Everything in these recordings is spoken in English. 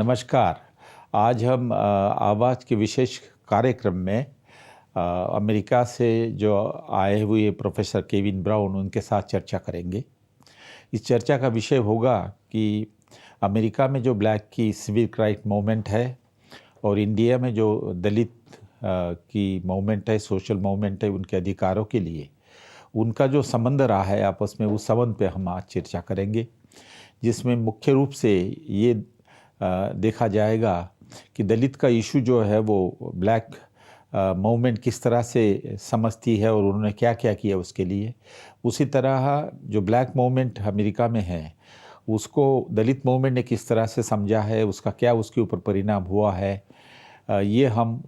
नमस्कार। आज हम आवाज़ के विशेष कार्यक्रम में अमेरिका से जो आए हुए प्रोफेसर केविन ब्राउन उनके साथ चर्चा करेंगे। इस चर्चा का विषय होगा कि अमेरिका में जो ब्लैक की सिविक राइट मूवमेंट है और इंडिया में जो दलित की मूवमेंट है, सोशल मूवमेंट है, उनके अधिकारों के लिए उनका जो संबंध रहा है आपस में, उस संबंध पे हम आज चर्चा करेंगे, जिसमें मुख्य रूप से ये देखा जाएगा कि दलित का इशू जो है वो ब्लैक मूवमेंट किस तरह से समझती है और उन्होंने क्या क्या किया उसके लिए। उसी तरह जो ब्लैक मूवमेंट अमेरिका में है उसको दलित मूवमेंट ने किस तरह से समझा है, उसका क्या उसके ऊपर परिणाम हुआ है, ये हम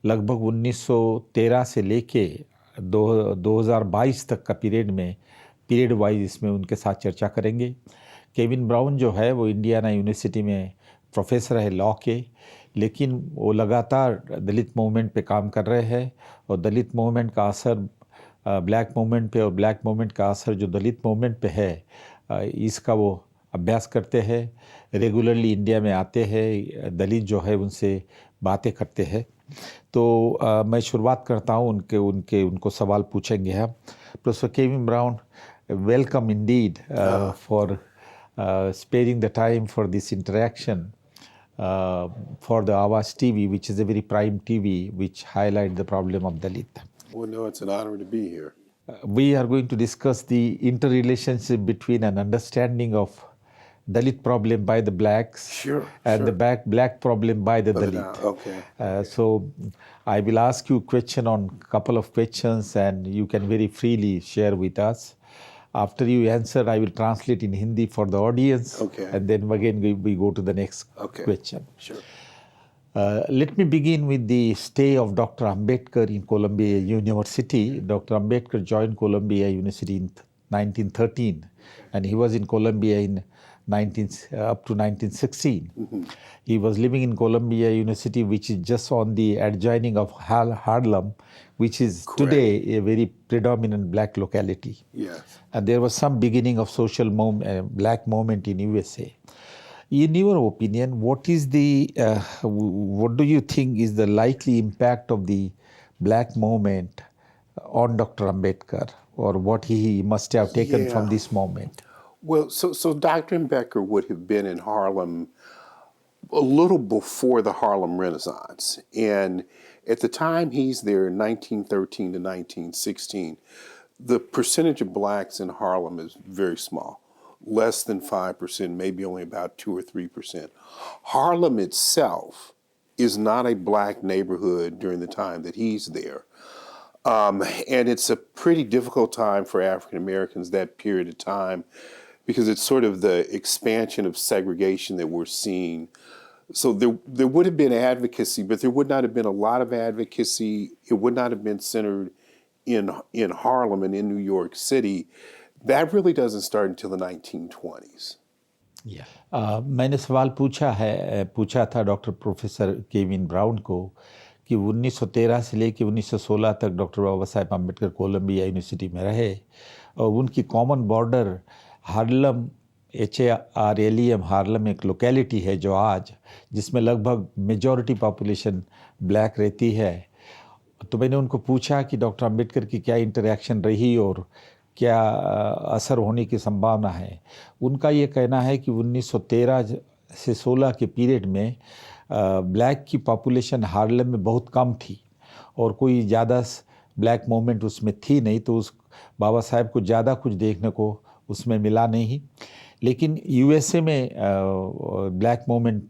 लगभग 1913 से लेके 2022 तक का पीरियड वाइज इसमें उनके साथ चर्चा करेंगे। केविन ब्राउन जो है वो इंडियाना यूनिवर्सिटी में प्रोफेसर है लॉ के, लेकिन वो लगातार दलित मूवमेंट पे काम कर रहे हैं और दलित मूवमेंट का असर ब्लैक मूवमेंट पे और ब्लैक मूवमेंट का असर जो दलित मूवमेंट पे है इसका वो अभ्यास करते हैं। रेगुलरली इंडिया में आते हैं, दलित जो है उनसे बातें करते हैं। तो मैं शुरुआत करता हूँ, उनको सवाल पूछेंगे हम। Professor Kevin brown, welcome Indeed for sparing the time for this interaction for the Awaaz TV, which is a very prime TV which highlight the problem of Dalit. Well, no, it's an honor to be here. We are going to discuss the interrelationship between an understanding of Dalit problem by the blacks and the black problem by the Dalit. Okay. So I will ask you a question on couple of questions and you can very freely share with us. After you answer, I will translate in Hindi for the audience. Okay. And then again we go to the next question. Sure. Let me begin with the stay of Dr. Ambedkar in Columbia University. Dr. Ambedkar joined Columbia University in 1913 and he was in Columbia in up to 1916. Mm-hmm. He was living in Columbia University, which is just on the adjoining of Harlem, which is today a very predominant black locality. Yes. And there was some beginning of social black movement in USA. In your opinion, what do you think is the likely impact of the black movement on Dr. Ambedkar, or what he must have taken from this movement? Well, so Dr. Ambedkar would have been in Harlem a little before the Harlem Renaissance. And at the time he's there in 1913 to 1916, the percentage of blacks in Harlem is very small, less than 5%, maybe only about 2 or 3%. Harlem itself is not a black neighborhood during the time that he's there. And it's a pretty difficult time for African Americans, that period of time, because it's sort of the expansion of segregation that we're seeing. So there would have been advocacy, but there would not have been a lot of advocacy. It would not have been centered in Harlem and in New York City. That really doesn't start until the 1920s. मैंने सवाल पूछा था doctor professor Kevin brown को कि 1913 से लेकर 1916 तक doctor Baba Saheb Ambedkar Colombia university में रहे और उनकी कॉमन बॉर्डर हार्लम HARLEM हार्लम एक लोकेलिटी है जो आज जिसमें लगभग मेजॉरिटी पॉपुलेशन ब्लैक रहती है। तो मैंने उनको पूछा कि डॉक्टर अम्बेडकर की क्या इंटरेक्शन रही और क्या असर होने की संभावना है। उनका ये कहना है कि 1913 से 16 के पीरियड में ब्लैक की पॉपुलेशन हार्लम में बहुत कम थी और कोई ज़्यादा ब्लैक मूवमेंट उसमें थी नहीं, तो उस बाबा साहेब को ज़्यादा कुछ देखने को उसमें मिला नहीं। लेकिन यूएसए में ब्लैक मूवमेंट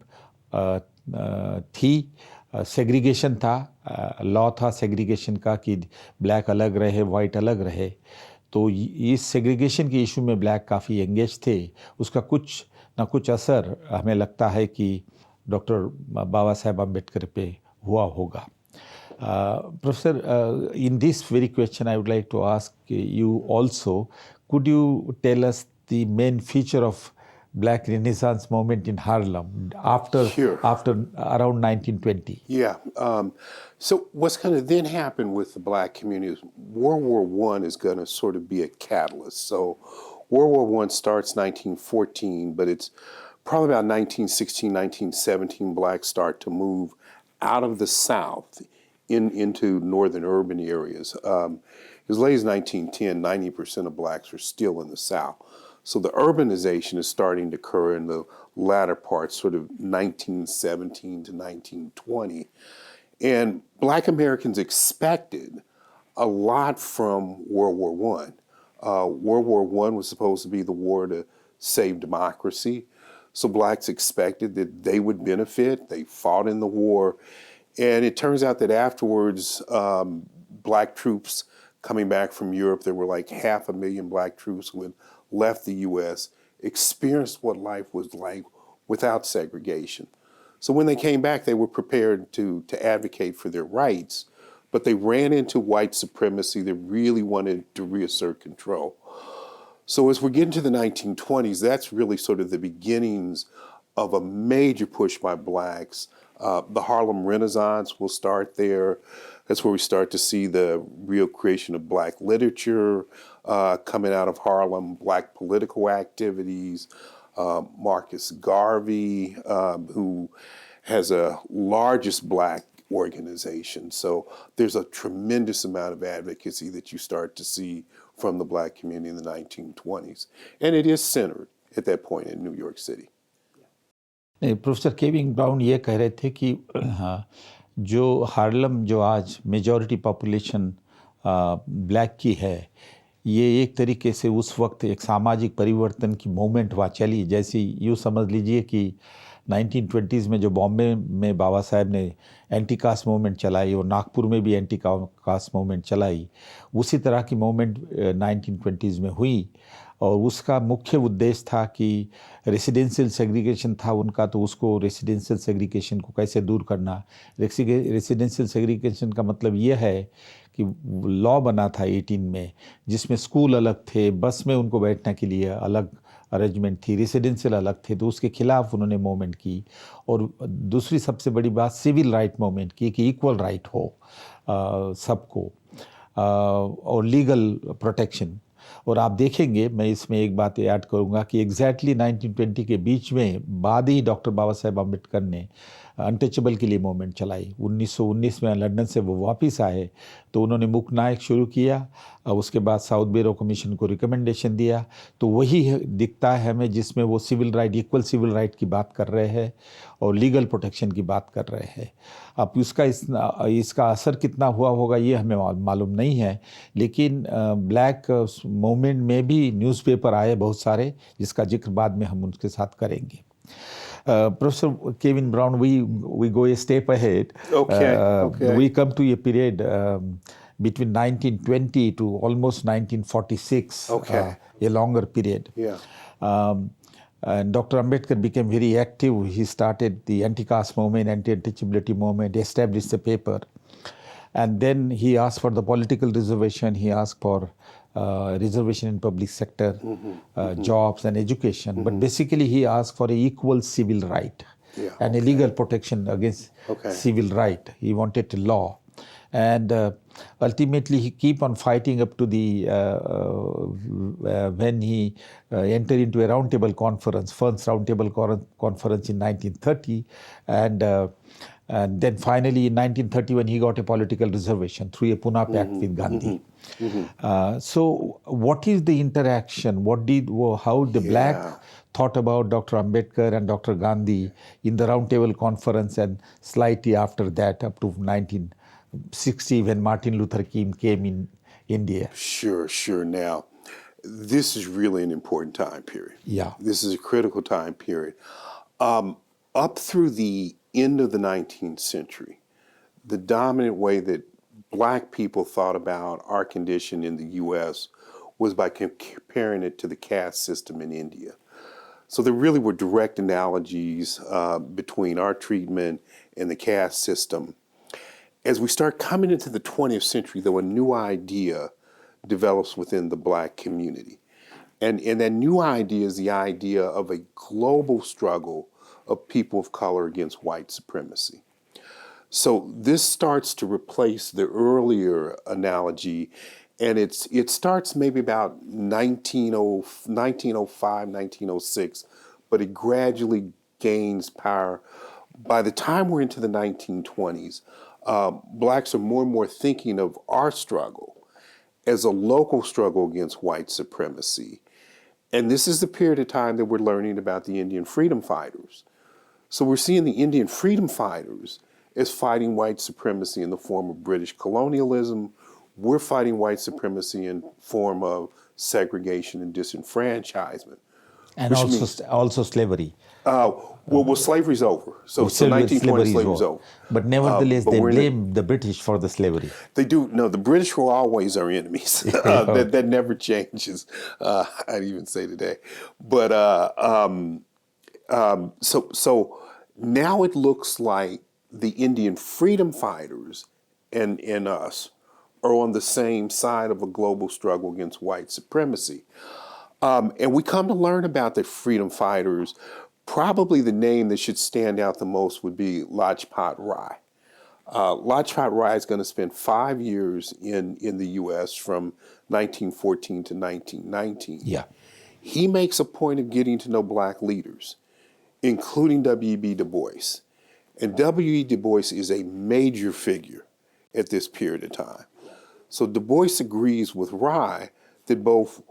थी, सेग्रीगेशन था, लॉ था सेग्रीगेशन का कि ब्लैक अलग रहे, वाइट अलग रहे। तो इस सेग्रीगेशन के इशू में ब्लैक काफ़ी एंगेज थे। उसका कुछ ना कुछ असर हमें लगता है कि डॉक्टर बाबा साहेब अम्बेडकर पे हुआ होगा। Professor, in this very question I would like to ask you also, could you tell us the main feature of Black Renaissance movement in Harlem after around 1920? Yeah. So what's going to then happen with the black community is World War I is going to sort of be a catalyst. So World War I starts 1914, but it's probably about 1916, 1917, blacks start to move out of the South into northern urban areas. As late as 1910, 90% of blacks were still in the South. So the urbanization is starting to occur in the latter part, sort of 1917 to 1920. And black Americans expected a lot from World War I. World War I was supposed to be the war to save democracy. So blacks expected that they would benefit. They fought in the war. And it turns out that afterwards, black troops coming back from Europe, there were like 500,000 black troops who had left the U.S., experienced what life was like without segregation. So when they came back, they were prepared to advocate for their rights, but they ran into white supremacy that really wanted to reassert control. So as we get into the 1920s, that's really sort of the beginnings of a major push by blacks. The Harlem Renaissance will start there. That's where we start to see the real creation of black literature coming out of Harlem, black political activities. Marcus Garvey, who has a largest black organization. So there's a tremendous amount of advocacy that you start to see from the black community in the 1920s. And it is centered at that point in New York City. नहीं, professor Kevin brown ये कह रहे थे कि हाँ, जो हार्लम जो आज मेजॉरिटी पॉपुलेशन ब्लैक की है, ये एक तरीके से उस वक्त एक सामाजिक परिवर्तन की मूवमेंट वहाँ चली। जैसे यूँ समझ लीजिए कि 1920s में जो बॉम्बे में बाबा साहब ने एंटी कास्ट मूवमेंट चलाई और नागपुर में भी एंटी कास्ट मूवमेंट चलाई, उसी तरह की मूवमेंट 1920s में हुई। और उसका मुख्य उद्देश्य था कि रेसिडेंशियल सेग्रीगेशन था उनका, तो उसको रेसिडेंशियल सेग्रीगेशन को कैसे दूर करना। रेसिडेंशियल सेग्रीगेशन का मतलब ये है कि लॉ बना था 18 में, जिसमें स्कूल अलग थे, बस में उनको बैठने के लिए अलग अरेंजमेंट थी, रेसिडेंशियल अलग थे, तो उसके खिलाफ उन्होंने मूवमेंट की। और दूसरी सबसे बड़ी बात सिविल राइट मूवमेंट की कि इक्वल राइट हो सबको, और लीगल प्रोटेक्शन। और आप देखेंगे, मैं इसमें एक बात ऐड करूंगा कि एग्जैक्टली 1920 के बीच में बाद ही डॉक्टर बाबा साहेब अम्बेडकर ने अनटचेबल के लिए मूवमेंट चलाई। 1919 में लंदन से वो वापस आए तो उन्होंने मुक नायक शुरू किया, उसके बाद साउथ ब्यूरो कमीशन को रिकमेंडेशन दिया। तो वही दिखता है हमें जिसमें वो civil right, equal civil right की बात कर रहे हैं और लीगल प्रोटेक्शन की बात कर रहे हैं। अब इसका असर कितना हुआ होगा ये हमें मालूम नहीं है, लेकिन ब्लैक मूवमेंट में भी न्यूज़पेपर आए बहुत सारे, जिसका जिक्र बाद में हम उनके साथ करेंगे। Professor Kevin Brown, we go a step ahead. Okay. We come to a period between 1920 to almost 1946. Okay. A longer period. Yeah. And Dr. Ambedkar became very active. He started the anti-caste movement, anti-untouchability movement, established a paper. And then he asked for the political reservation. He asked for reservation in public sector, jobs and education. But basically he asked for an equal civil right and a legal protection against civil right. He wanted a law. And ultimately he keep on fighting up to the when he entered into a roundtable conference, first roundtable conference in 1930, and then finally in 1930 when he got a political reservation through a Pune Pact with Gandhi. So what is the interaction? How the black thought about Dr. Ambedkar and Dr. Gandhi in the roundtable conference, and slightly after that up to 1960 when Martin Luther King came in India? Sure. Now, this is really an important time period. Yeah. This is a critical time period. Up through the end of the 19th century, the dominant way that black people thought about our condition in the U.S. was by comparing it to the caste system in India. So there really were direct analogies between our treatment and the caste system. As we start coming into the 20th century, though, a new idea develops within the black community. And that new idea is the idea of a global struggle of people of color against white supremacy. So this starts to replace the earlier analogy, and it starts maybe about 1905, 1906, but it gradually gains power. By the time we're into the 1920s, blacks are more and more thinking of our struggle as a local struggle against white supremacy. And this is the period of time that we're learning about the Indian freedom fighters. So we're seeing the Indian freedom fighters as fighting white supremacy in the form of British colonialism. We're fighting white supremacy in form of segregation and disenfranchisement. And also slavery. Well, slavery's over. So 1920 slavery's over. But nevertheless, but they blame the British for the slavery. They do. No, the British were always our enemies. That never changes. I'd even say today. But so now it looks like the Indian freedom fighters and us are on the same side of a global struggle against white supremacy. And we come to learn about the freedom fighters. Probably the name that should stand out the most would be Lajpat Rai. Lajpat Rai is going to spend 5 years in the U.S. from 1914 to 1919. Yeah. He makes a point of getting to know black leaders, including W.E.B. Du Bois. And W.E. Du Bois is a major figure at this period of time. So Du Bois agrees with Rai that both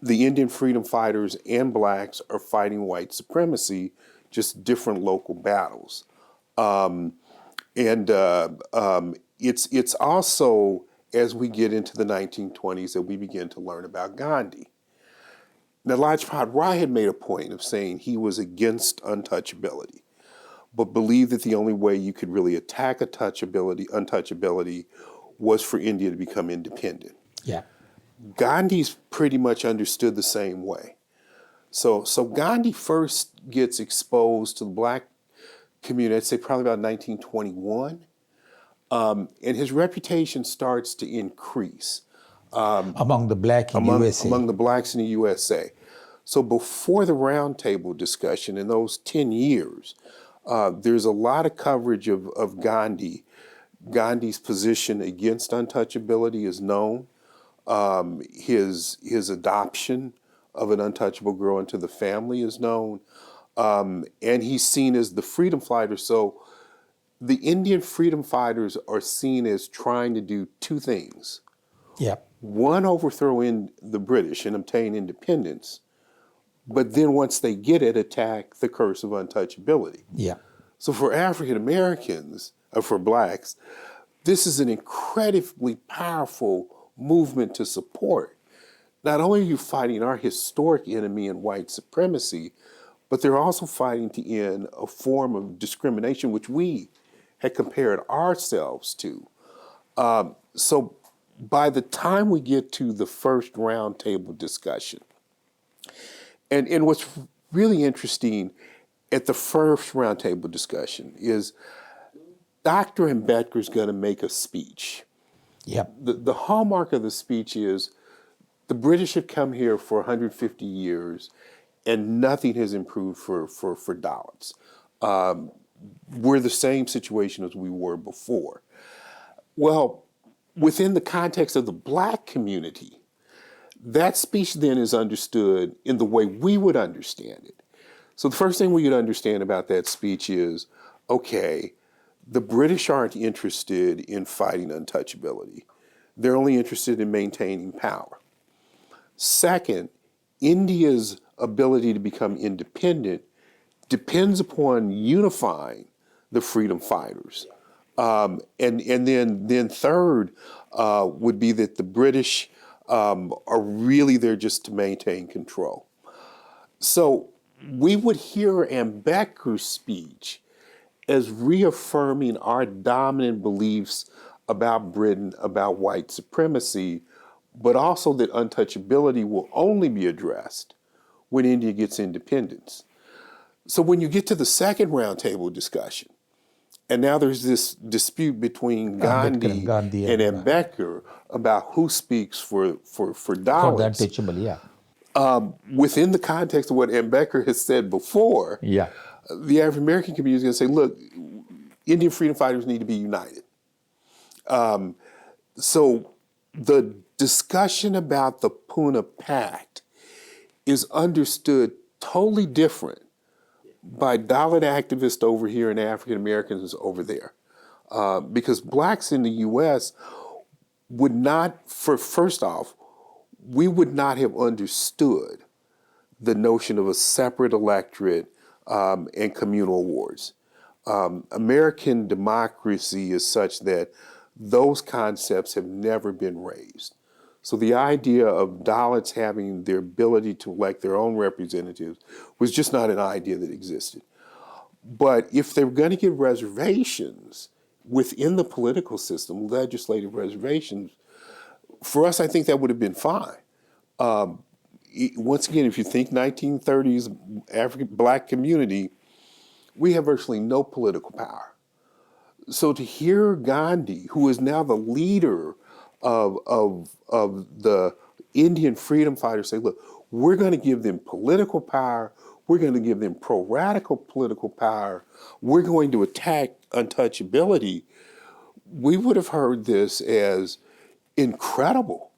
the Indian freedom fighters and blacks are fighting white supremacy, just different local battles. It's also, as we get into the 1920s, that we begin to learn about Gandhi. Now, Lajpat Rai had made a point of saying he was against untouchability, but believed that the only way you could really attack untouchability was for India to become independent. Yeah. Gandhi's pretty much understood the same way. So Gandhi first gets exposed to the black community, I'd say probably about 1921, and his reputation starts to increase. Among the black in USA. Among the blacks in the USA. So before the roundtable discussion in those 10 years, there's a lot of coverage of Gandhi. Gandhi's position against untouchability is known. His adoption of an untouchable girl into the family is known. And he's seen as the freedom fighter. So the Indian freedom fighters are seen as trying to do two things. Yeah. One, overthrow the British and obtain independence. But then once they get it, attack the curse of untouchability. Yeah. So for African Americans, for blacks, this is an incredibly powerful movement to support. Not only are you fighting our historic enemy in white supremacy, but they're also fighting to end a form of discrimination which we had compared ourselves to. So by the time we get to the first roundtable discussion, and what's really interesting at the first roundtable discussion is Dr. Ambedkar is going to make a speech. Yep. The hallmark of the speech is the British have come here for 150 years and nothing has improved for Dalits. We're the same situation as we were before. Well, within the context of the black community, that speech then is understood in the way we would understand it. So the first thing we would understand about that speech is, okay, the British aren't interested in fighting untouchability. They're only interested in maintaining power. Second, India's ability to become independent depends upon unifying the freedom fighters. And then third would be that the British are really there just to maintain control. So we would hear Ambedkar's speech as reaffirming our dominant beliefs about Britain, about white supremacy, but also that untouchability will only be addressed when India gets independence. So when you get to the second roundtable discussion, and now there's this dispute between Gandhi and Ambedkar about who speaks for Dalits. For the untouchable, yeah. Within the context of what Ambedkar has said before, Yeah. the African American community is going to say, look, Indian freedom fighters need to be united. So the discussion about the Pune Pact is understood totally different by Dalit activists over here and African Americans over there. Because blacks in the U.S. would not, first off, we would not have understood the notion of a separate electorate and communal wards. American democracy is such that those concepts have never been raised. So the idea of Dalits having their ability to elect their own representatives was just not an idea that existed. But if they were going to get reservations within the political system, legislative reservations, for us, I think that would have been fine. Once again, if you think 1930s African black community, we have virtually no political power. So to hear Gandhi, who is now the leader of the Indian freedom fighters, say, look, we're going to give them political power, we're going to give them pro-radical political power, we're going to attack untouchability, we would have heard this as incredible,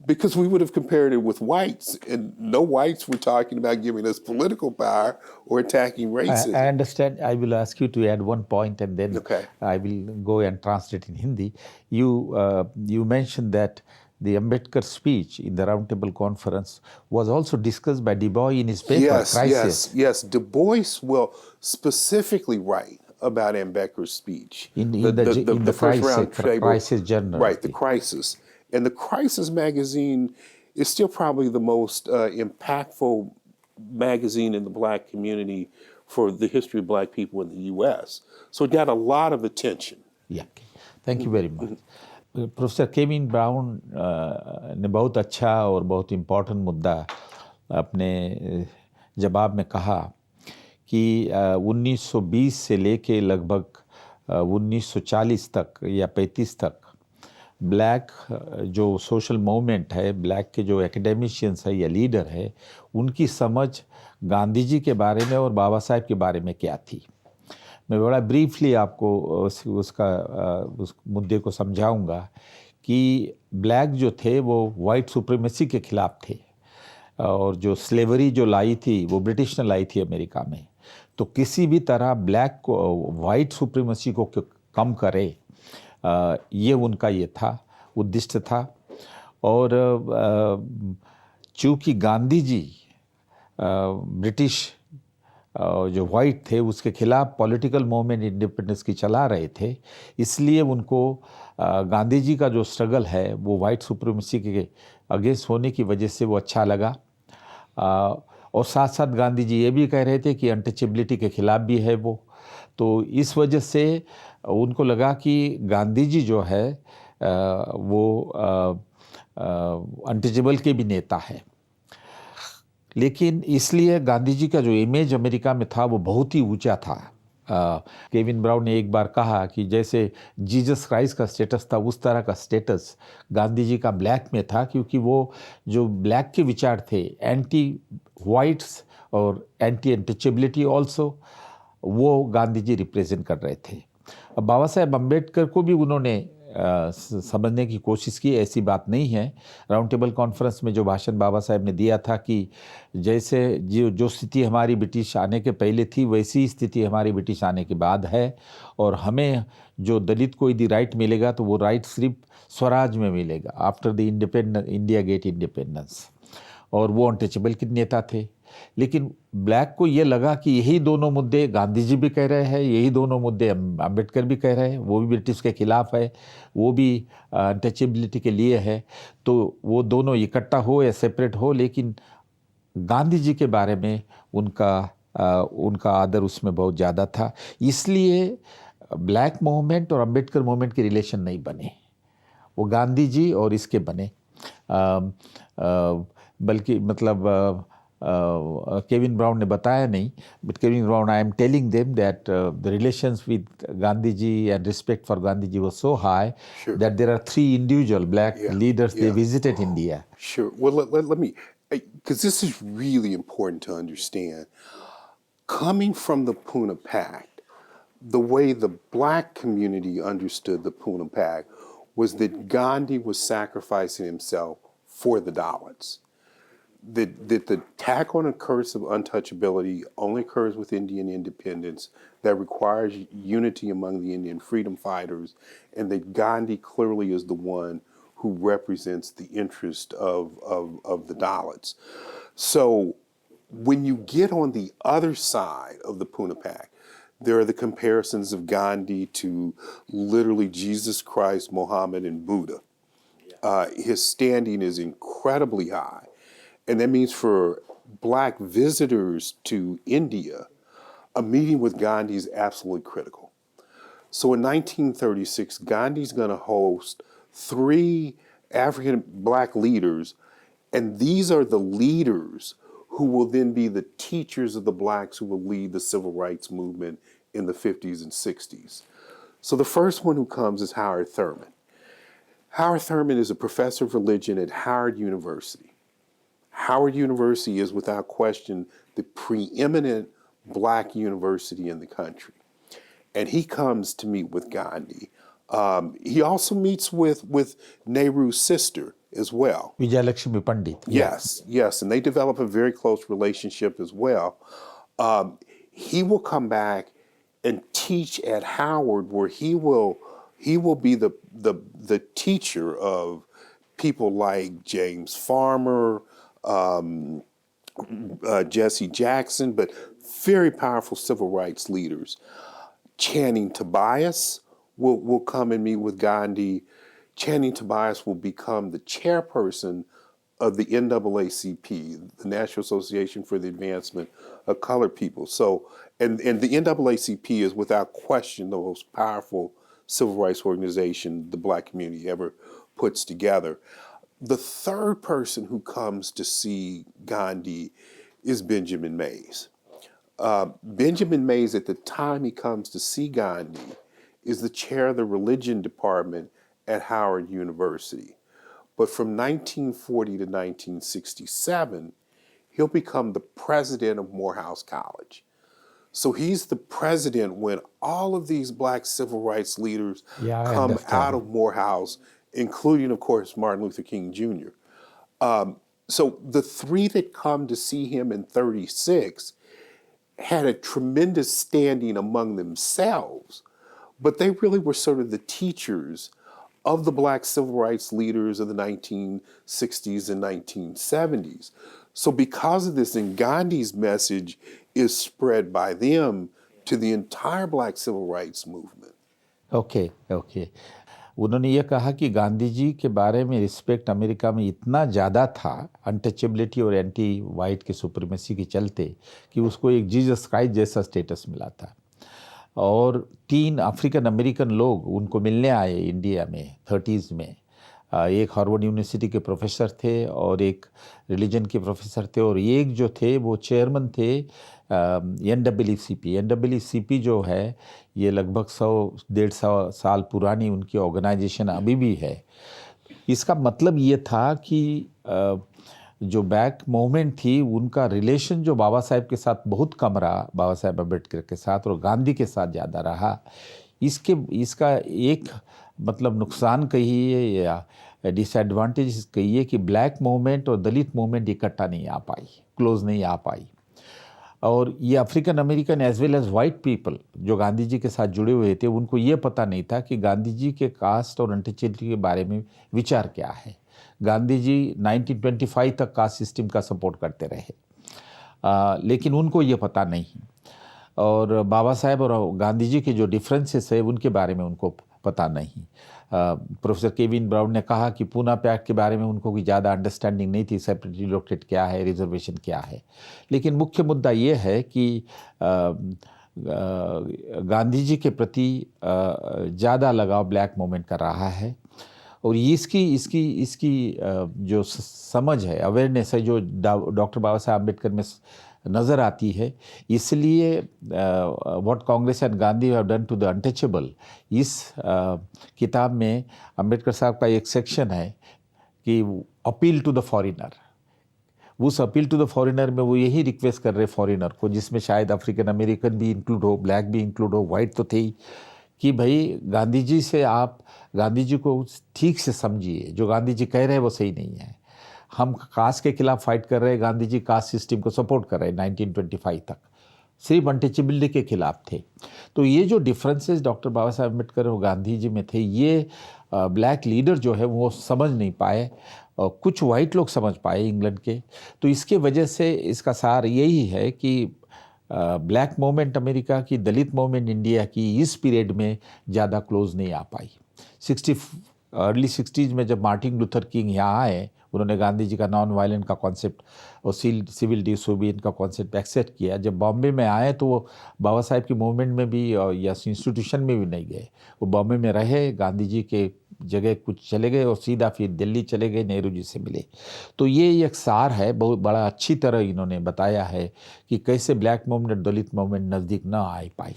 because we would have compared it with whites, and no whites were talking about giving us political power or attacking racism. I understand. I will ask you to add one point, and then I will go and translate in Hindi. You mentioned that the Ambedkar speech in the Roundtable Conference was also discussed by Du Bois in his paper, Crisis. Yes. Du Bois will specifically write about Ambedkar's speech. In the first round Crisis journal. Right, the Crisis. And the Crisis magazine is still probably the most impactful magazine in the black community for the history of black people in the U.S. So it got a lot of attention. Yeah, thank you very much. Professor Kevin brown ने बहुत अच्छा और बहुत important मुद्दा अपने जवाब में कहा कि 1920 से लेके लगभग 1940 तक या 35 तक ब्लैक जो सोशल मूवमेंट है, ब्लैक के जो एकेडमिशियंस है या लीडर है, उनकी समझ गांधी जी के बारे में और बाबा साहेब के बारे में क्या थी। मैं बड़ा ब्रीफली आपको उस मुद्दे को समझाऊंगा कि ब्लैक जो थे वो वाइट सुप्रीमेसी के खिलाफ थे, और जो स्लेवरी जो लाई थी वो ब्रिटिश ने लाई थी अमेरिका में। तो किसी भी तरह ब्लैक को, वाइट सुप्रीमेसी को कम करे, ये उनका ये था, उद्देश्य था। और चूँकि गांधी जी ब्रिटिश जो वाइट थे उसके खिलाफ पॉलिटिकल मूवमेंट इंडिपेंडेंस की चला रहे थे, इसलिए उनको गांधी जी का जो स्ट्रगल है वो वाइट सुप्रीमेसी के अगेंस्ट होने की वजह से वो अच्छा लगा। और साथ साथ गांधी जी ये भी कह रहे थे कि अनटचेबिलिटी के खिलाफ भी है वो। तो इस वजह से उनको लगा कि गांधी जी जो है वो अनटचेबल के भी नेता है। लेकिन इसलिए गांधी जी का जो इमेज अमेरिका में था वो बहुत ही ऊंचा था। केविन ब्राउन ने एक बार कहा कि जैसे जीसस क्राइस्ट का स्टेटस था उस तरह का स्टेटस गांधी जी का ब्लैक में था, क्योंकि वो जो ब्लैक के विचार थे, एंटी वाइट्स और एंटी अनटचेबिलिटी ऑल्सो, वो गांधी जी रिप्रेजेंट कर रहे थे। अब बाबा साहेब अम्बेडकर को भी उन्होंने समझने की कोशिश की, ऐसी बात नहीं है। राउंड टेबल कॉन्फ्रेंस में जो भाषण बाबा साहेब ने दिया था कि जैसे जो स्थिति हमारी ब्रिटिश आने के पहले थी वैसी ही स्थिति हमारी ब्रिटिश आने के बाद है, और हमें जो दलित को यदि राइट मिलेगा तो वो राइट सिर्फ स्वराज में मिलेगा, after the India get independence. और वो अनटचेबल के नेता थे। लेकिन ब्लैक को ये लगा कि यही दोनों मुद्दे गांधी जी भी कह रहे हैं, यही दोनों मुद्दे अम्बेडकर भी कह रहे हैं, वो भी ब्रिटिश के खिलाफ है, वो भी अनटचेबिलिटी के लिए है। तो वो दोनों इकट्ठा हो या सेपरेट हो, लेकिन गांधी जी के बारे में उनका आदर उसमें बहुत ज़्यादा था। इसलिए ब्लैक मूवमेंट और अम्बेडकर मूवमेंट के रिलेशन नहीं बने, वो गांधी जी और इसके बने। बल्कि मतलब केविन ब्राउन ने बताया नहीं, but Kevin Brown, I am telling them that the relations with Gandhi ji and respect for Gandhi ji was so high that there are 3 individual black leaders they visited India. Sure. Well, let me, because this is really important to understand. Coming from the Pune Pact, the way the black community understood the Pune Pact was that Gandhi was sacrificing himself for the Dalits. that the attack on a curse of untouchability only occurs with Indian independence, that requires unity among the Indian freedom fighters, and that Gandhi clearly is the one who represents the interest of the Dalits. So when you get on the other side of the Pune Pact, there are the comparisons of Gandhi to literally Jesus Christ, Muhammad, and Buddha. His standing is incredibly high. And that means for black visitors to India, a meeting with Gandhi is absolutely critical. So in 1936, Gandhi's going to host 3 African black leaders, and these are the leaders who will then be the teachers of the blacks who will lead the civil rights movement in the 50s and 60s. So the first one who comes is Howard Thurman. Howard Thurman is a professor of religion at Howard University. Howard University is without question the preeminent black university in the country. And he comes to meet with Gandhi. He also meets with Nehru's sister as well. Vijayalakshmi Pandit. Yes, and they develop a very close relationship as well. He will come back and teach at Howard, where he will be the teacher of people like James Farmer, Jesse Jackson, but very powerful civil rights leaders. Channing Tobias will come and meet with Gandhi. Channing Tobias will become the chairperson of the NAACP, the National Association for the Advancement of Colored People. So, and the NAACP is without question the most powerful civil rights organization the black community ever puts together. The third person who comes to see Gandhi is Benjamin Mays. Benjamin Mays, at the time he comes to see Gandhi, is the chair of the religion department at Howard University. But from 1940 to 1967, he'll become the president of Morehouse College. So he's the president when all of these black civil rights leaders come out of Morehouse, including, of course, Martin Luther King Jr. So the 3 that come to see him in 36 had a tremendous standing among themselves, but they really were sort of the teachers of the black civil rights leaders of the 1960s and 1970s. So because of this, and Gandhi's message is spread by them to the entire black civil rights movement. Okay. उन्होंने ये कहा कि गांधी जी के बारे में respect America में इतना ज़्यादा था, अनटचेबिलिटी और एंटी वाइट के सुप्रीमेसी के चलते, कि उसको एक जीसस क्राइस्ट जैसा स्टेटस मिला था। और 3 अफ्रीकन अमेरिकन लोग उनको मिलने आए इंडिया में 30s में। एक हार्वर्ड यूनिवर्सिटी के प्रोफेसर थे और एक रिलीजन के प्रोफेसर थे, और एक जो थे वो चेयरमैन थे NAACP जो है ये लगभग 100-150 साल पुरानी उनकी ऑर्गेनाइजेशन अभी भी है। इसका मतलब ये था कि जो बैक मूवमेंट थी उनका रिलेशन जो बाबा साहेब के साथ बहुत कम रहा, बाबा साहेब अम्बेडकर के साथ, और गांधी के साथ ज़्यादा रहा। इसका एक मतलब नुकसान कहिए या डिसएडवांटेज कहिए कि ब्लैक मूवमेंट और दलित मूवमेंट इकट्ठा नहीं आ पाई, क्लोज नहीं आ पाई। और ये African American as well as white people जो गांधी जी के साथ जुड़े हुए थे, उनको ये पता नहीं था कि गांधी जी के कास्ट और अनटचेबिलिटी के बारे में विचार क्या है। गांधी जी 1925 तक कास्ट सिस्टम का सपोर्ट करते रहे, लेकिन उनको ये पता नहीं। और बाबा साहेब और गांधी जी के जो डिफरेंसेस है उनके बारे में उनको पता नहीं। प्रोफेसर केविन ब्राउन ने कहा कि पूना पैक्ट के बारे में उनको कोई ज़्यादा अंडरस्टैंडिंग नहीं थी, सेपरेट रिलोकेट क्या है, रिजर्वेशन क्या है। लेकिन मुख्य मुद्दा ये है कि गांधी जी के प्रति ज़्यादा लगाव ब्लैक मूवमेंट का रहा है, और इसकी जो समझ है, अवेयरनेस है, जो डॉक्टर बाबा साहब अम्बेडकर में नज़र आती है। इसलिए what Congress and Gandhi have done to the untouchable, इस किताब में अम्बेडकर साहब का एक सेक्शन है कि अपील टू द फॉरेनर। उस अपील टू द फॉरेनर में वो यही रिक्वेस्ट कर रहे फॉरेनर को, जिसमें शायद अफ्रीकन अमेरिकन भी इंक्लूड हो, ब्लैक भी इंक्लूड हो, वाइट तो थे ही, कि भाई गांधी जी से आप गांधी जी को ठीक से समझिए, जो गांधी जी कह रहे हैं वो सही नहीं है। हम कास्ट के खिलाफ फाइट कर रहे हैं, गांधी जी कास्ट सिस्टम को सपोर्ट कर रहे हैं 1925 तक, सिर्फ अनटचेबिलिटी के खिलाफ थे। तो ये जो डिफरेंसेस डॉक्टर बाबा साहब अम्बेडकर और गांधी जी में थे, ये ब्लैक लीडर जो है वो समझ नहीं पाए, कुछ वाइट लोग समझ पाए इंग्लैंड के। तो इसके वजह से इसका सार यही है कि ब्लैक मूवमेंट अमेरिका की, दलित मूवमेंट इंडिया की इस पीरियड में ज़्यादा क्लोज नहीं आ पाई। अर्ली 60s में जब मार्टिन लूथर किंग यहाँ आए, उन्होंने गांधी जी का नॉन वायलेंट का कॉन्सेप्ट और सिविल डिसोबीडियंस का कॉन्सेप्ट एक्सेप्ट किया। जब बॉम्बे में आए तो वो बाबा साहेब की मूवमेंट में भी या इंस्टीट्यूशन में भी नहीं गए, वो बॉम्बे में रहे, गांधी जी के जगह कुछ चले गए और सीधा फिर दिल्ली चले गए, नेहरू जी से मिले। तो ये एक सार है, बहुत बड़ा अच्छी तरह इन्होंने बताया है कि कैसे ब्लैक मूवमेंट दलित मूवमेंट नज़दीक न आ पाई।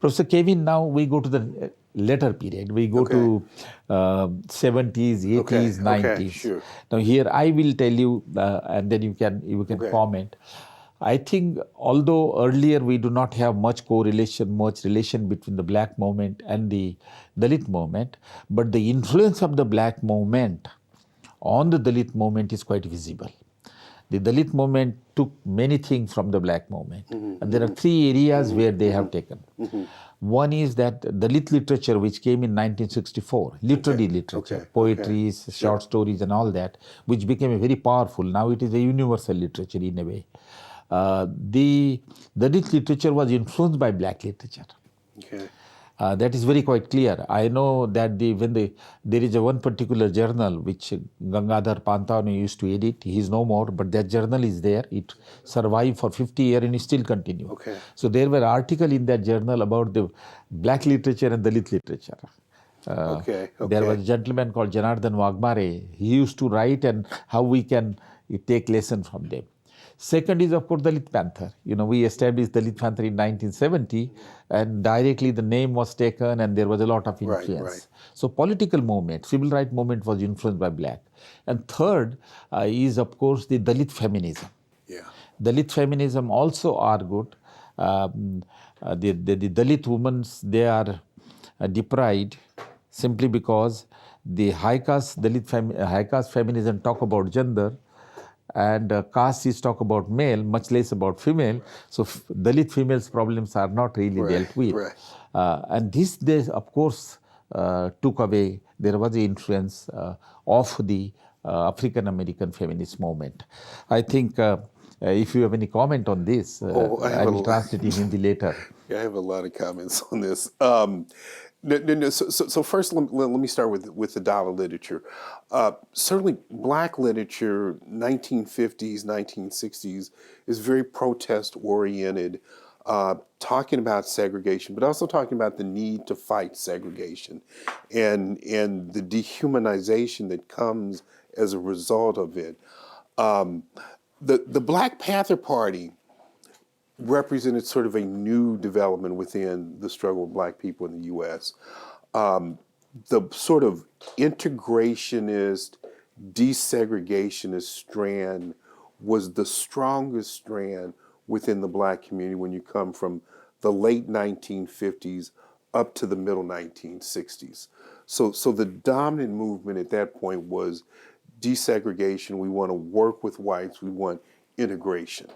Professor Kevin, now we go to the later period. We go to 70s, 80s, 90s. Sure. Now here I will tell you, and then you can comment. I think although earlier we do not have much relation between the black movement and the Dalit movement, but the influence of the black movement on the Dalit movement is quite visible. The Dalit movement took many things from the black movement. And there are three areas where they have taken. One is that Dalit literature, which came in 1964, literary literature, poetry, short stories and all that, which became very powerful. Now it is a universal literature in a way. The Dalit literature was influenced by black literature. That is very quite clear. I know that there is one particular journal which Gangadhar Pantavani used to edit. He is no more, but that journal is there. It survived for 50 years and it still continues. So there were articles in that journal about the black literature and Dalit literature. There was a gentleman called Janardhan Wagmare. He used to write and how we can take lesson from them. Second is, of course, Dalit Panther. We established Dalit Panther in 1970, and directly the name was taken, and there was a lot of influence. Right. So political movement, civil rights movement was influenced by black. And third is, of course, the Dalit feminism. Dalit feminism also are good. The Dalit women, they are deprived simply because the high caste feminism talk about gender, and caste is talk about male, much less about female. So Dalit females' problems are not really dealt with. And this, they, of course, took away, there was the influence of the African American feminist movement. I think if you have any comment on this, I will translate in Hindi later. I have a lot of comments on this. So first, let me start with the dollar literature. Certainly, black literature, 1950s, 1960s, is very protest-oriented, talking about segregation, but also talking about the need to fight segregation and the dehumanization that comes as a result of it. The Black Panther Party represented sort of a new development within the struggle of black people in the U.S. The sort of integrationist, desegregationist strand was the strongest strand within the black community when you come from the late 1950s up to the middle 1960s. So the dominant movement at that point was desegregation. We want to work with whites. We want integration.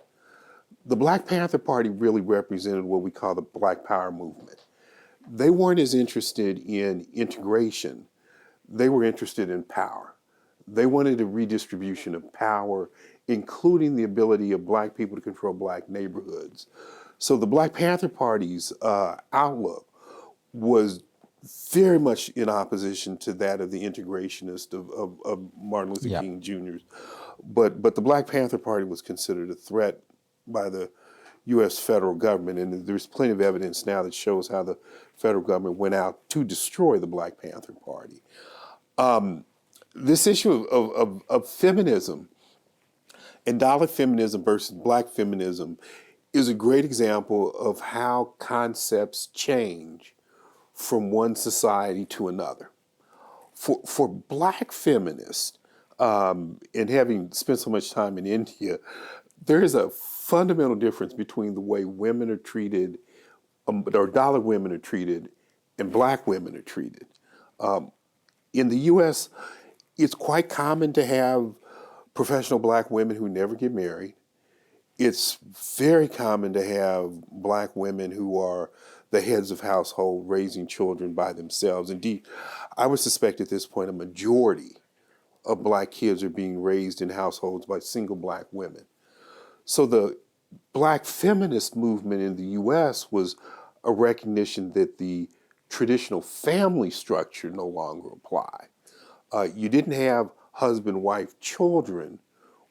The Black Panther Party really represented what we call the Black Power movement. They weren't as interested in integration. They were interested in power. They wanted a redistribution of power, including the ability of black people to control black neighborhoods. So the Black Panther Party's outlook was very much in opposition to that of the integrationist of Martin Luther King Jr. But the Black Panther Party was considered a threat by the U.S. federal government, and there's plenty of evidence now that shows how the federal government went out to destroy the Black Panther Party. This issue of feminism and dollar feminism versus black feminism is a great example of how concepts change from one society to another. For black feminists, and having spent so much time in India, there is a fundamental difference between the way women are treated, or dollar women are treated, and black women are treated. In the U.S., it's quite common to have professional black women who never get married. It's very common to have black women who are the heads of household raising children by themselves. Indeed, I would suspect at this point a majority of black kids are being raised in households by single black women. So the black feminist movement in the U.S. was a recognition that the traditional family structure no longer applied. You didn't have husband, wife, children.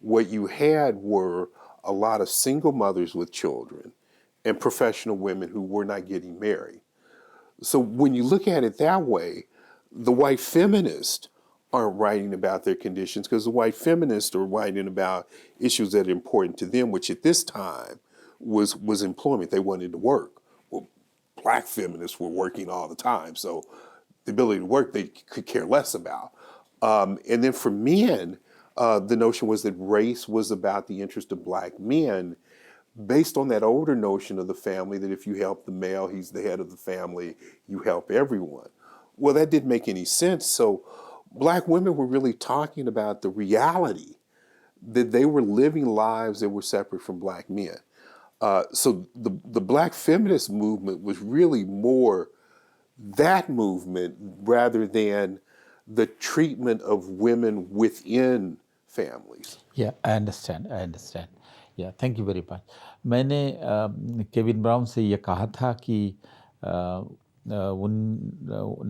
What you had were a lot of single mothers with children and professional women who were not getting married. So when you look at it that way, the white feminists aren't writing about their conditions because the white feminists are writing about issues that are important to them, which at this time was employment. They wanted to work. Well, black feminists were working all the time, so the ability to work they could care less about. And then for men, the notion was that race was about the interest of black men based on that older notion of the family that if you help the male, he's the head of the family, you help everyone. Well, that didn't make any sense. So black women were really talking about the reality that they were living lives that were separate from black men. So the black feminist movement was really more that movement rather than the treatment of women within families. Yeah, I understand. Yeah, thank you very much. मैंने Kevin brown से ये कहा था कि उन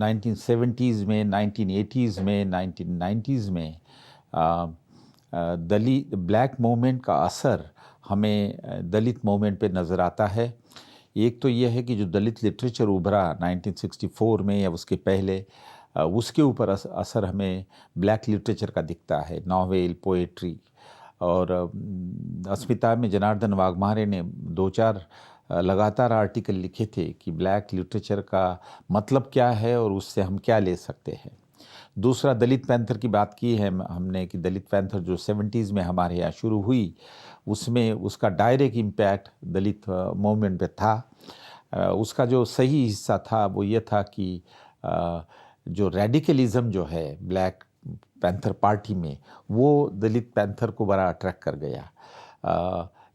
1970s में, 1980s में, 1990s में दलित ब्लैक मूवमेंट का असर हमें दलित मूवमेंट पे नज़र आता है। एक तो ये है कि जो दलित लिटरेचर उभरा 1964 में या उसके पहले, उसके ऊपर असर हमें ब्लैक लिटरेचर का दिखता है, नॉवेल, पोएट्री। और अस्मिता में जनार्दन वाघमारे ने 2-4 लगातार आर्टिकल लिखे थे कि ब्लैक लिटरेचर का मतलब क्या है और उससे हम क्या ले सकते हैं। दूसरा, दलित पैंथर की बात की है हमने कि दलित पैंथर जो 70s में हमारे यहाँ शुरू हुई, उसमें उसका डायरेक्ट इम्पैक्ट दलित मूवमेंट पे था। उसका जो सही हिस्सा था वो ये था कि जो रेडिकलिज्म जो है ब्लैक पैंथर पार्टी में, वो दलित पैंथर को बड़ा अट्रैक्ट कर गया।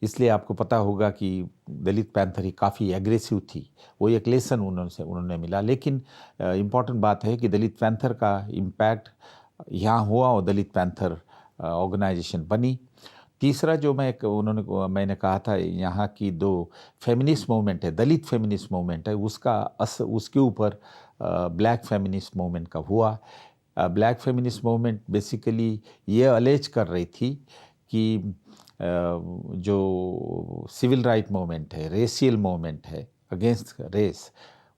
इसलिए आपको पता होगा कि दलित पैंथर ही काफ़ी एग्रेसिव थी। वो एक लेसन उन्होंने मिला। लेकिन इम्पॉर्टेंट बात है कि दलित पैंथर का इम्पैक्ट यहाँ हुआ और दलित पैंथर ऑर्गेनाइजेशन बनी। तीसरा जो मैंने कहा था, यहाँ की 2 फेमिनिस्ट मूवमेंट है, दलित फेमिनिस्ट मूवमेंट है, उसके ऊपर ब्लैक फेमिनिस्ट मूवमेंट का हुआ। ब्लैक फेमिनिस्ट मूवमेंट बेसिकली ये अलेज कर रही थी कि जो सिविल राइट मूवमेंट है, रेशियल मूवमेंट है अगेंस्ट रेस,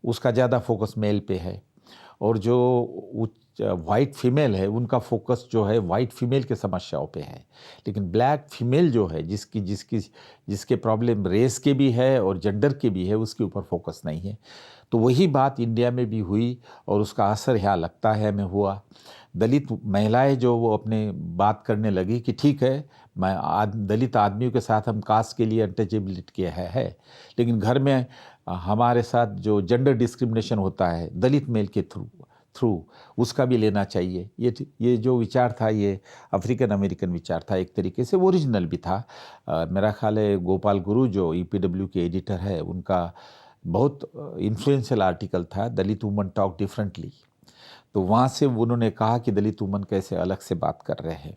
उसका ज़्यादा फोकस मेल पे है। और जो वाइट फीमेल है, उनका फोकस जो है वाइट फीमेल के समस्याओं पे है। लेकिन ब्लैक फीमेल जो है, जिसके प्रॉब्लम रेस के भी है और जेंडर के भी है, उसके ऊपर फोकस नहीं है। तो वही बात इंडिया में भी हुई और उसका असर यहाँ लगता है हमें हुआ। दलित महिलाएं जो वो अपने बात करने लगी कि ठीक है, दलित आदमियों के साथ हम कास्ट के लिए अनटचेबिलिटी किया है, लेकिन घर में हमारे साथ जो जेंडर डिस्क्रिमिनेशन होता है दलित मेल के थ्रू उसका भी लेना चाहिए। ये जो विचार था, ये अफ्रीकन अमेरिकन विचार था, एक तरीके से ओरिजिनल भी था। मेरा ख्याल है गोपाल गुरु जो EPW के एडिटर है, उनका बहुत इन्फ्लुएंशियल आर्टिकल था, दलित वुमन टॉक डिफरेंटली। तो वहाँ से उन्होंने कहा कि दलित वुमन कैसे अलग से बात कर रहे हैं।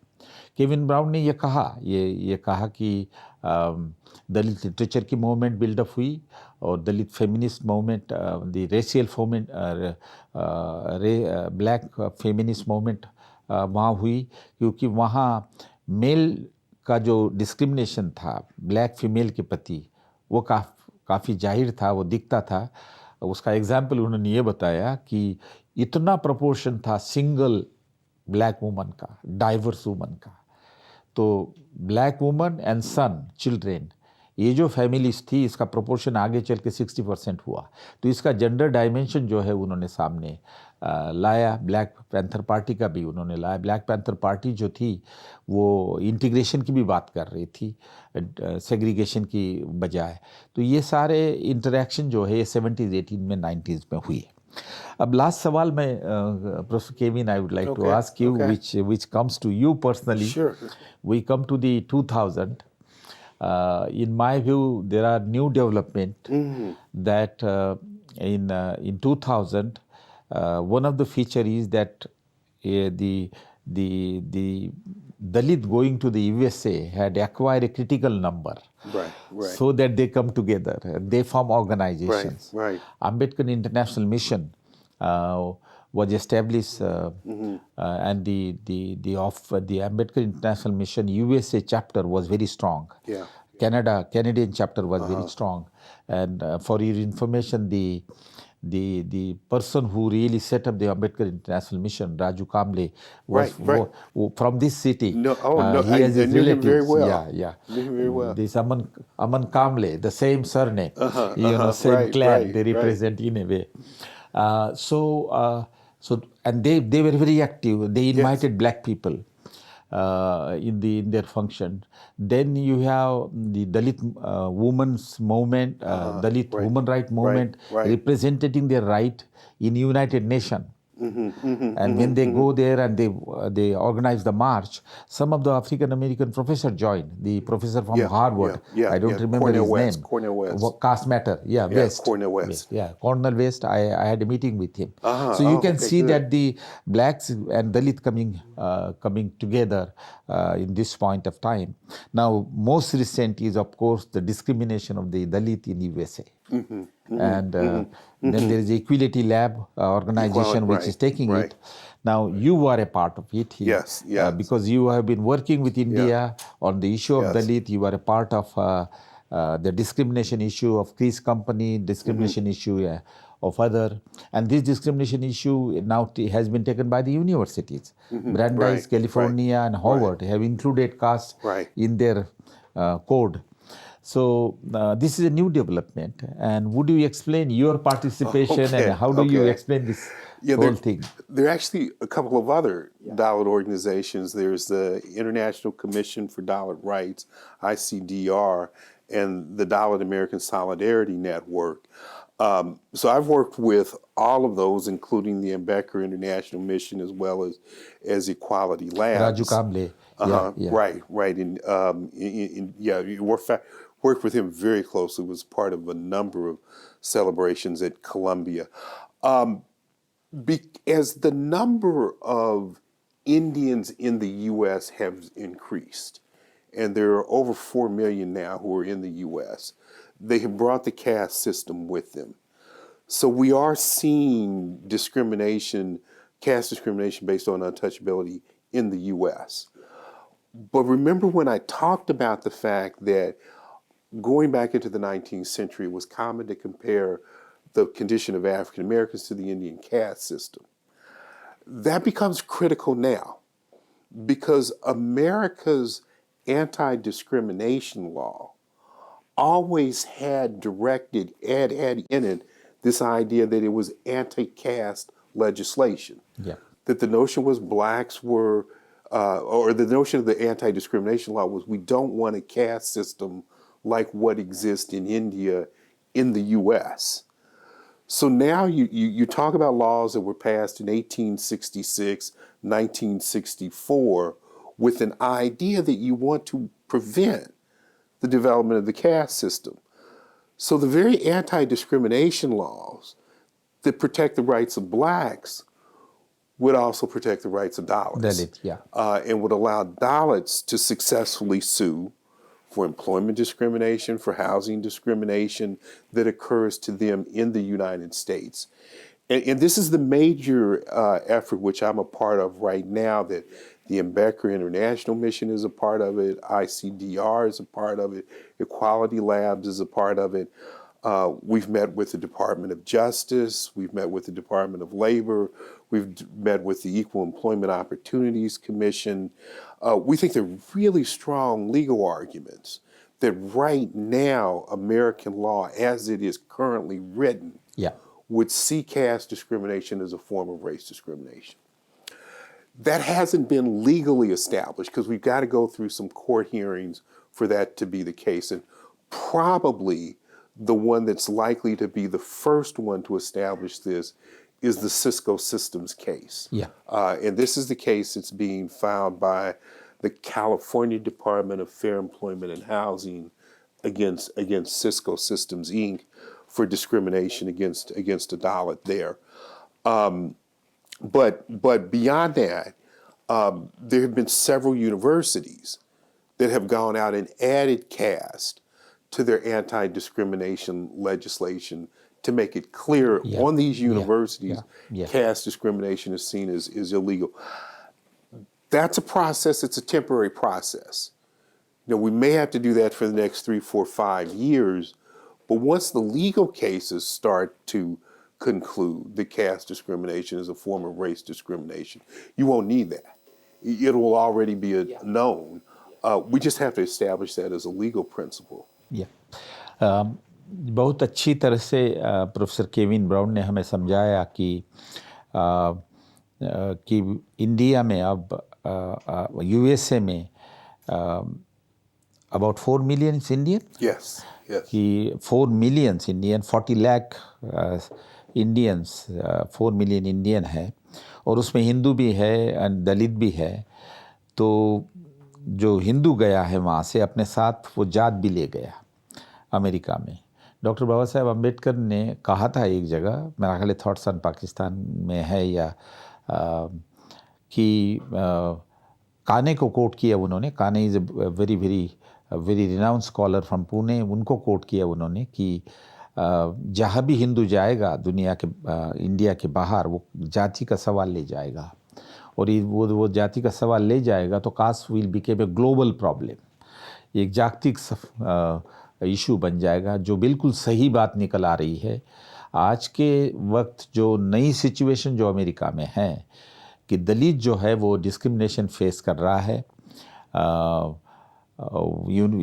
केविन ब्राउन ने ये कहा कि दलित लिटरेचर की मूवमेंट बिल्डअप हुई और Dalit feminist movement, the racial movement, black feminist movement वहाँ हुई, क्योंकि वहाँ मेल का जो डिस्क्रिमिनेशन था ब्लैक फीमेल के प्रति, वो काफ़ी जाहिर था, वो दिखता था। उसका एग्जाम्पल उन्होंने ये बताया कि इतना प्रोपोर्शन था सिंगल ब्लैक वुमन का, डाइवर्स वुमन का। तो black woman and son, children, ये जो फैमिलीज थी, इसका प्रोपोर्शन आगे चल के 60% हुआ। तो इसका जेंडर डायमेंशन जो है उन्होंने सामने लाया। ब्लैक पैंथर पार्टी का भी उन्होंने लाया। ब्लैक पैंथर पार्टी जो थी वो इंटीग्रेशन की भी बात कर रही थी, सेग्रीगेशन की बजाय। तो ये सारे इंटरेक्शन जो है ये 70s, 80s में, 90s में हुई है। अब लास्ट सवाल मैं professor Kevin I would like to ask you which comes to you personally. Sure. We come to the 2000. In my view, there are new development that in 2000, one of the feature is that the Dalit going to the USA had acquired a critical number, right. so that they come together. They form organizations. Right. Ambedkar International Mission was established, and the Ambedkar International Mission USA chapter was very strong. Yeah. Canadian chapter was very strong, and for your information, the person who really set up the Ambedkar International Mission, Raju Kamble, was from this city. No, he has his I knew him relatives. very well. Yeah. Knew him very well. This Aman Kamble, the same surname, same clan they represent in a way. So and they were very active. They invited black people in their function. Then you have the Dalit women's movement, Dalit women right movement, representing their right in United Nations. And when they go there and they organize the march, some of the African American professors joined. The professor from Harvard, I don't remember his name. Cornel West. Caste matter, West. Cornel West. Cornel West. I had a meeting with him. So you can see that the blacks and Dalit coming together in this point of time. Now, most recent is of course the discrimination of the Dalit in USA. And then there is the Equality Lab organization which is taking it. Now, you are a part of it here. Yes. Because you have been working with India on the issue of Dalit. You are a part of the discrimination issue of Chris Company, discrimination issue of other. And this discrimination issue now has been taken by the universities. Brandeis, California, and Harvard have included caste in their code. So this is a new development, and would you explain your participation and how do you explain this whole thing? There are actually a couple of other Dalit organizations. There's the International Commission for Dalit Rights, ICDR, and the Dalit American Solidarity Network. So I've worked with all of those, including the Ambedkar International Mission as well as Equality Labs. Raju Kamble. Right. You worked with him very closely, was part of a number of celebrations at Columbia. As the number of Indians in the U.S. have increased, and there are over 4 million now who are in the U.S., they have brought the caste system with them. So we are seeing caste discrimination based on untouchability in the U.S. But remember when I talked about the fact that going back into the 19th century, it was common to compare the condition of African Americans to the Indian caste system. That becomes critical now because America's anti-discrimination law always had directed, had in it this idea that it was anti-caste legislation. That the notion was blacks were, or the notion of the anti-discrimination law was we don't want a caste system like what exists in India in the U.S. So now you talk about laws that were passed in 1866, 1964, with an idea that you want to prevent the development of the caste system. So the very anti-discrimination laws that protect the rights of blacks would also protect the rights of Dalits. And would allow Dalits to successfully sue for employment discrimination, for housing discrimination that occurs to them in the United States. And this is the major effort which I'm a part of right now, that the Ambedkar International Mission is a part of it, ICDR is a part of it, Equality Labs is a part of it. We've met with the Department of Justice, we've met with the Department of Labor, we've met with the Equal Employment Opportunities Commission. We think they're really strong legal arguments that right now American law, as it is currently written, would see caste discrimination as a form of race discrimination. That hasn't been legally established because we've got to go through some court hearings for that to be the case. And probably the one that's likely to be the first one to establish this is the Cisco Systems case. Yeah. And this is the case that's being filed by the California Department of Fair Employment and Housing against Cisco Systems Inc. for discrimination against a Dalit there. But beyond that, there have been several universities that have gone out and added caste to their anti-discrimination legislation to make it clear on these universities, caste discrimination is seen as illegal. That's a process. It's a temporary process. We may have to do that for the next 3, 4, 5 years, but once the legal cases start to conclude that caste discrimination is a form of race discrimination, you won't need that. It will already be known. We just have to establish that as a legal principle. बहुत अच्छी तरह से professor Kevin brown ने हमें समझाया कि India में अब यूएसए में about 4 million Indian? Yes. कि 4 million Indian, 40 lakh Indians, 4 million Indian है और उसमें हिंदू भी है, दलित भी है। तो जो हिंदू गया है वहाँ से अपने साथ वो जात भी ले गया अमेरिका में। डॉक्टर बाबा साहेब अम्बेडकर ने कहा था एक जगह, मेरा ख्याल थॉट्स ऑन पाकिस्तान में है या कि काने को कोट किया उन्होंने। काने is a very renowned scholar from Pune. उनको कोट किया उन्होंने कि जहाँ भी हिंदू जाएगा दुनिया के इंडिया के बाहर वो जाति का सवाल ले जाएगा और वो जाति का सवाल ले जाएगा तो caste will became a global problem, एक जागतिक इशू बन जाएगा, जो बिल्कुल सही बात निकल आ रही है। आज के वक्त जो नई सिचुएशन जो अमेरिका में है कि दलित जो है वो डिस्क्रिमिनेशन फेस कर रहा है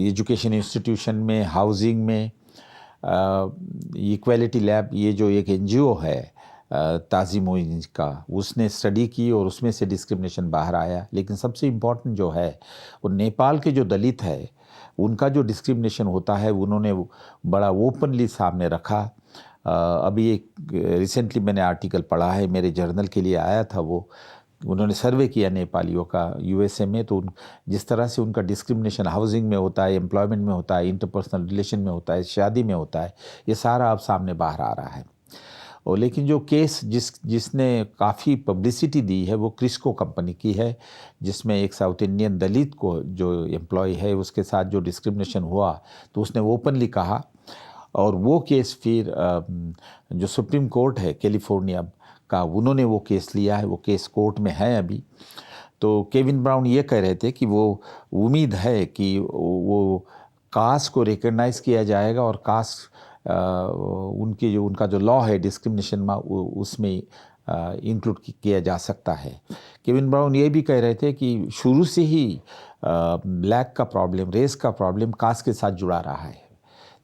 एजुकेशन इंस्टीट्यूशन में, हाउसिंग में। इक्वालिटी लैब ये जो एक एनजीओ है ताज़ीम का, उसने स्टडी की और उसमें से डिस्क्रिमिनेशन बाहर आया। लेकिन सबसे इम्पॉर्टेंट जो है वो नेपाल के जो दलित है उनका जो डिस्क्रिमिनेशन होता है उन्होंने बड़ा ओपनली सामने रखा। अभी एक रिसेंटली मैंने आर्टिकल पढ़ा है, मेरे जर्नल के लिए आया था वो, उन्होंने सर्वे किया नेपालियों का यूएसए में, तो जिस तरह से उनका डिस्क्रिमिनेशन हाउसिंग में होता है, एम्प्लॉयमेंट में होता है, इंटरपर्सनल रिलेशन में होता है, शादी में होता है, ये सारा अब सामने बाहर आ रहा है। और लेकिन जो केस जिसने काफ़ी पब्लिसिटी दी है वो क्रिस्को कंपनी की है, जिसमें एक साउथ इंडियन दलित को जो एम्प्लॉय है उसके साथ जो डिस्क्रिमिनेशन हुआ तो उसने ओपनली कहा। और वो केस फिर जो सुप्रीम कोर्ट है कैलिफोर्निया का, उन्होंने वो केस लिया है, वो केस कोर्ट में है अभी। तो केविन ब्राउन ये कह रहे थे कि वो उम्मीद है कि वो कास्ट को रिकग्नाइज़ किया जाएगा और कास्ट उनका जो लॉ है डिस्क्रिमिनेशन में उसमें इंक्लूड किया जा सकता है। केविन ब्राउन ये भी कह रहे थे कि शुरू से ही ब्लैक का प्रॉब्लम, रेस का प्रॉब्लम कास्ट के साथ जुड़ा रहा है।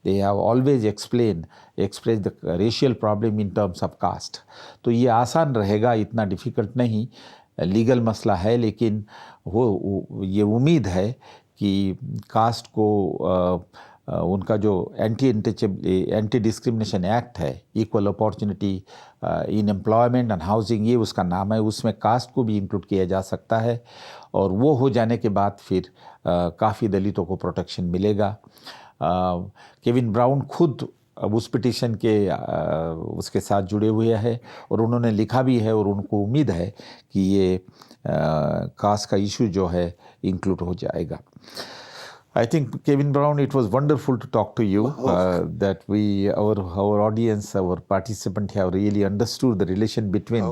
They have always expressed the racial problem in terms of caste. तो ये आसान रहेगा, इतना डिफ़िकल्ट नहीं, लीगल मसला है, लेकिन ये उम्मीद है कि कास्ट को उनका जो एंटी डिस्क्रिमिनेशन एक्ट है, equal opportunity in employment and housing, ये उसका नाम है, उसमें कास्ट को भी इंक्लूड किया जा सकता है। और वो हो जाने के बाद फिर काफ़ी दलितों को प्रोटेक्शन मिलेगा। केविन ब्राउन खुद उस पिटीशन के उसके साथ जुड़े हुए हैं और उन्होंने लिखा भी है और उनको उम्मीद है कि ये कास्ट का इशू जो है इंक्लूड हो जाएगा। I think Kevin Brown, it was wonderful to talk to you. That our audience, our participant have really understood the relation between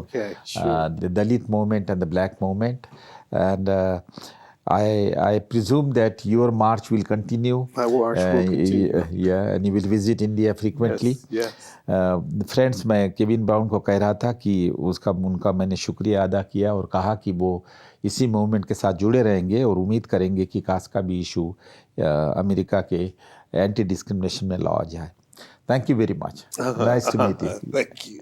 the Dalit movement and the Black movement, and I presume that your march will continue. My march will continue. And you will visit India frequently. Yes. Friends, मैं Kevin brown को कह रहा था कि उनका मैंने शुक्रिया अदा किया और कहा कि वो इसी मूवमेंट के साथ जुड़े रहेंगे और उम्मीद करेंगे कि कास्ट का भी इशू अमेरिका के एंटी डिस्क्रिमिनेशन में लॉ आ जाए। Thank you very much. Nice to meet you. Thank you.